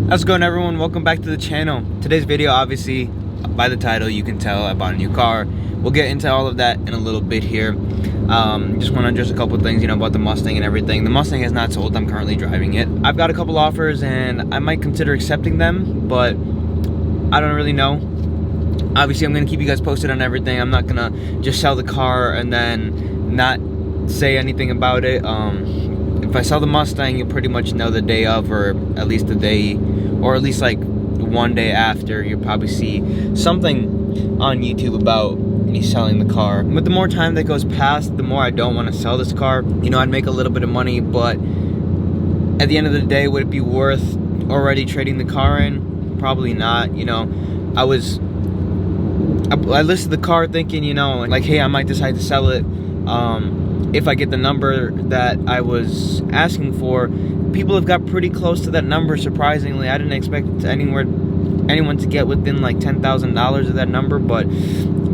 How's it going, everyone? Welcome back to the channel. Today's video, obviously, by the title, you can tell I bought a new car. We'll get into all of that in a little bit here. Just want to address a couple things, about the Mustang and everything. The Mustang is not sold. I'm currently driving it. I've got a couple offers, and I might consider accepting them, but I don't really know. Obviously, I'm going to keep you guys posted on everything. I'm not going to just sell the car and then not say anything about it. If I sell the Mustang, you'll pretty much know the day of, or at least the day, or at least like one day after. You'll probably see something on YouTube about me selling the car. But the more time that goes past, the more I don't want to sell this car. I'd make a little bit of money, but at the end of the day, would it be worth already trading the car in? Probably not. I listed the car thinking, like, hey, I might decide to sell it. If I get the number that I was asking for. People have got pretty close to that number, surprisingly. I didn't expect anyone to get within like $10,000 of that number, but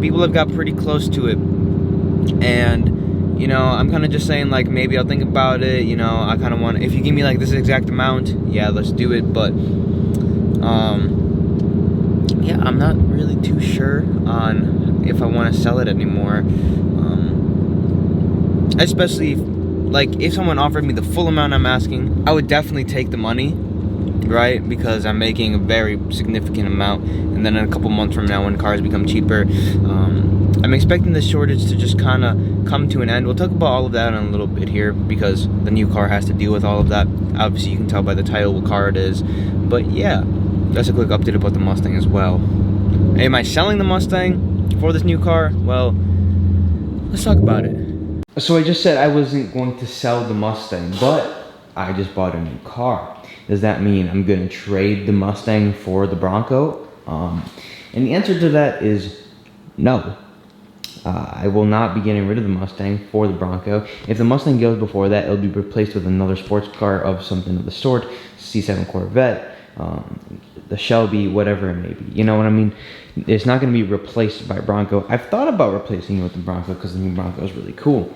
people have got pretty close to it. And I'm kind of just saying, like, maybe I'll think about it. I kind of want, if you give me like this exact amount, yeah, let's do it. But yeah, I'm not really too sure on if I want to sell it anymore. Especially if someone offered me the full amount I'm asking, I would definitely take the money, right? Because I'm making a very significant amount. And then in a couple months from now, when cars become cheaper, I'm expecting the shortage to just kind of come to an end. We'll talk about all of that in a little bit here, because the new car has to deal with all of that. Obviously, you can tell by the title what car it is. But yeah, that's a quick update about the Mustang as well. Am I selling the Mustang for this new car? Well, let's talk about it. So I just said I wasn't going to sell the Mustang, but I just bought a new car. Does that mean I'm going to trade the Mustang for the Bronco? And the answer to that is no. I will not be getting rid of the Mustang for the Bronco. If the Mustang goes before that, it'll be replaced with another sports car of something of the sort, C7 Corvette, the Shelby, whatever it may be. You know what I mean? It's not going to be replaced by Bronco. I've thought about replacing it with the Bronco because the new Bronco is really cool.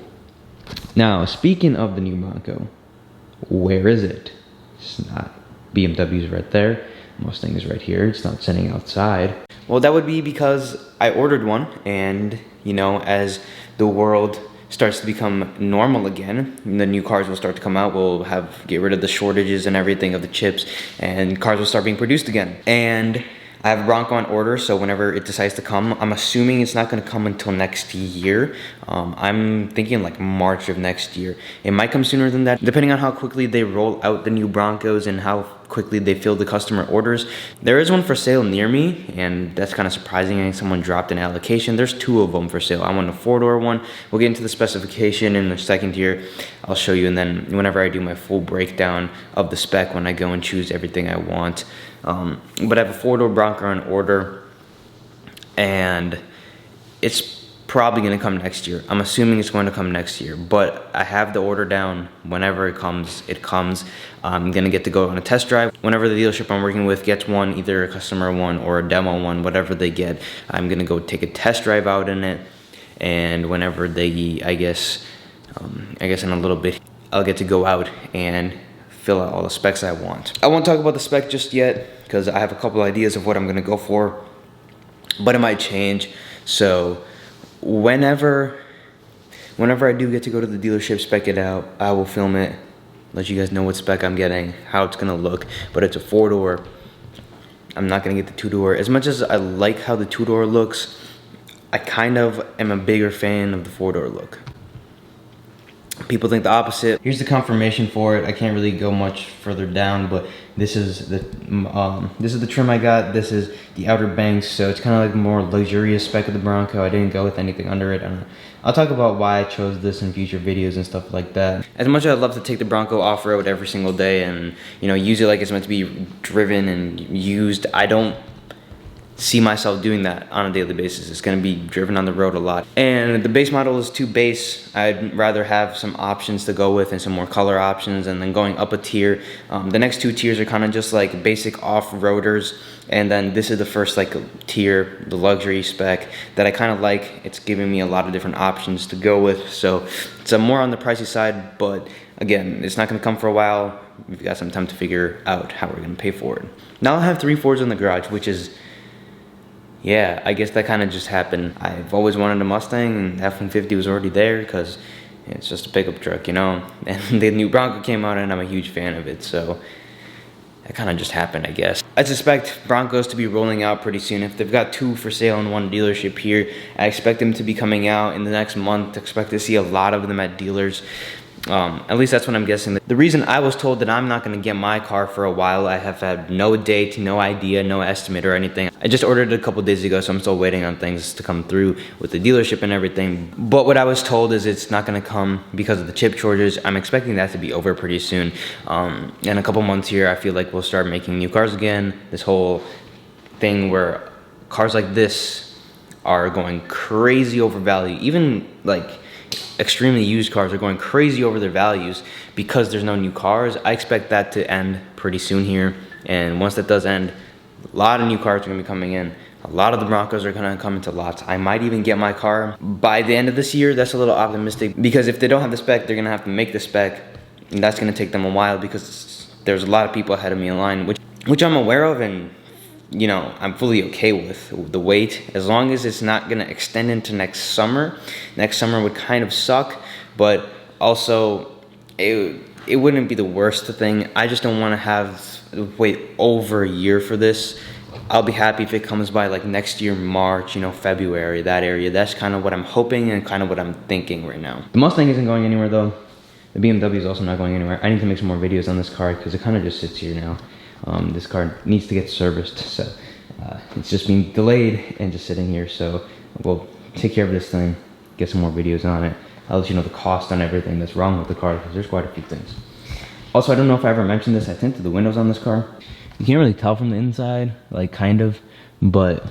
Now, speaking of the new Bronco, where is it? It's not. BMW's right there. Mustang is right here. It's not sitting outside. Well, that would be because I ordered one, and as the world starts to become normal again, the new cars will start to come out. We'll get rid of the shortages and everything of the chips, and cars will start being produced again. And I have a Bronco on order, so whenever it decides to come, I'm assuming it's not going to come until next year. I'm thinking like March of next year. It might come sooner than that, depending on how quickly they roll out the new Broncos and how quickly they fill the customer orders. There is one for sale near me, and that's kind of surprising. I think someone dropped an allocation. There's two of them for sale. I want a four-door one. We'll get into the specification in a second here. I'll show you, and then whenever I do my full breakdown of the spec, when I go and choose everything I want. But I have a four-door Bronco on order, and it's probably going to come next year. I'm assuming it's going to come next year, but I have the order down. Whenever it comes, it comes. I'm going to get to go on a test drive. Whenever the dealership I'm working with gets one, either a customer one or a demo one, whatever they get, I'm going to go take a test drive out in it. And whenever they, I guess in a little bit, I'll get to go out and fill out all the specs I want. I won't talk about the spec just yet, because I have a couple ideas of what I'm going to go for, but it might change. So whenever I do get to go to the dealership, spec it out, I will film it, let you guys know what spec I'm getting, how it's gonna look. But it's a four-door. I'm not gonna get the two-door. As much as I like how the two-door looks, I kind of am a bigger fan of the four-door look. People think the opposite. Here's the confirmation for it. I can't really go much further down, but this is the trim I got. This is the outer banks, so it's kind of like a more luxurious spec of the Bronco. I didn't go with anything under it. I'll talk about why I chose this in future videos and stuff like that. As much as I'd love to take the Bronco off-road every single day and use it like it's meant to be driven and used, I don't see myself doing that on a daily basis. It's gonna be driven on the road a lot. And the base model is too base. I'd rather have some options to go with and some more color options, and then going up a tier. The next 2 tiers are kind of just like basic off-roaders, and then this is the first like tier, the luxury spec, that I kind of like. It's giving me a lot of different options to go with, so it's more on the pricey side, but again, it's not gonna come for a while. We've got some time to figure out how we're gonna pay for it. Now I have 3 Fords in the garage, which is, yeah, I guess that kind of just happened. I've always wanted a Mustang, and F-150 was already there because it's just a pickup truck, you know? And the new Bronco came out, and I'm a huge fan of it, so that kind of just happened, I guess. I suspect Broncos to be rolling out pretty soon. If they've got 2 for sale in one dealership here, I expect them to be coming out in the next month. I expect to see a lot of them at dealers. At least that's what I'm guessing. The reason I was told that I'm not gonna get my car for a while, I have had no date, no idea, no estimate or anything. I just ordered it a couple days ago, so I'm still waiting on things to come through with the dealership and everything. But what I was told is it's not gonna come because of the chip shortages. I'm expecting that to be over pretty soon. In a couple months here, I feel like we'll start making new cars again. This whole thing where cars like this are going crazy over value, even like extremely used cars are going crazy over their values because there's no new cars. I expect that to end pretty soon here, and once that does end, a lot of new cars are gonna be coming in. A lot of the Broncos are gonna come into lots. I might even get my car by the end of this year. That's a little optimistic, because if they don't have the spec, they're gonna have to make the spec, and that's gonna take them a while because there's a lot of people ahead of me in line, which I'm aware of, and you know, I'm fully okay with the wait, as long as it's not gonna extend into next summer. Next summer would kind of suck, but also it wouldn't be the worst thing. I just don't wanna wait over a year for this. I'll be happy if it comes by like next year, March, you know, February, that area. That's kind of what I'm hoping and kind of what I'm thinking right now. The Mustang isn't going anywhere though. The BMW is also not going anywhere. I need to make some more videos on this car because it kind of just sits here now. This car needs to get serviced, so it's just being delayed and just sitting here. So we'll take care of this thing, get some more videos on it. I'll let you know the cost on everything that's wrong with the car, because there's quite a few things. Also, I don't know if I ever mentioned this, I tinted the windows on this car. You can't really tell from the inside, like kind of, but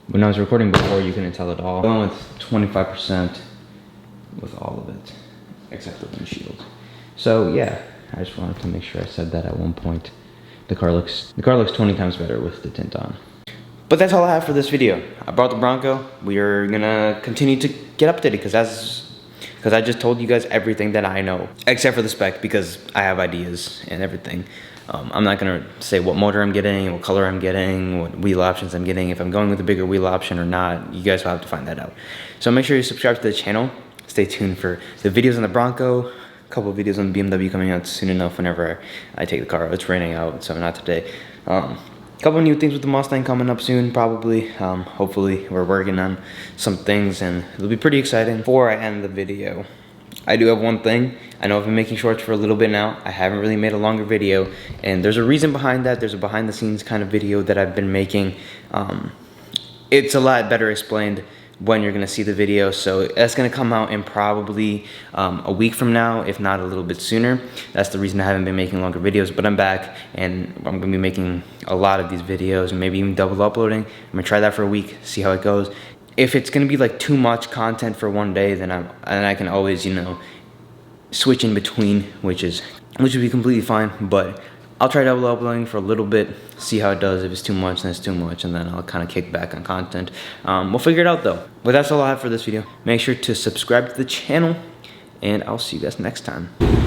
when I was recording before, you couldn't tell at all. I went with 25% with all of it, except the windshield. So yeah, I just wanted to make sure I said that at one point. The car looks 20 times better with the tint on. But that's all I have for this video. I brought the Bronco. We are gonna continue to get updated because I just told you guys everything that I know, except for the spec, because I have ideas and everything. I'm not gonna say what motor I'm getting, what color I'm getting, what wheel options I'm getting, if I'm going with a bigger wheel option or not. You guys will have to find that out. So make sure you subscribe to the channel. Stay tuned for the videos on the Bronco. A couple of videos on the BMW coming out soon enough whenever I take the car out. It's raining out, so not today. A couple of new things with the Mustang coming up soon, probably. Hopefully, we're working on some things, and it'll be pretty exciting. Before I end the video, I do have one thing. I know I've been making shorts for a little bit now. I haven't really made a longer video, and there's a reason behind that. There's a behind-the-scenes kind of video that I've been making. It's a lot better explained when you're gonna see the video, so that's gonna come out in probably a week from now, if not a little bit sooner. That's the reason I haven't been making longer videos, but I'm back and I'm gonna be making a lot of these videos, and maybe even double uploading. I'm gonna try that for a week, see how it goes. If it's gonna be like too much content for one day, then I can always, you know, switch in between, which would be completely fine. But I'll try double uploading for a little bit, see how it does. If it's too much, then it's too much, and then I'll kind of kick back on content. We'll figure it out though. But that's all I have for this video. Make sure to subscribe to the channel, and I'll see you guys next time.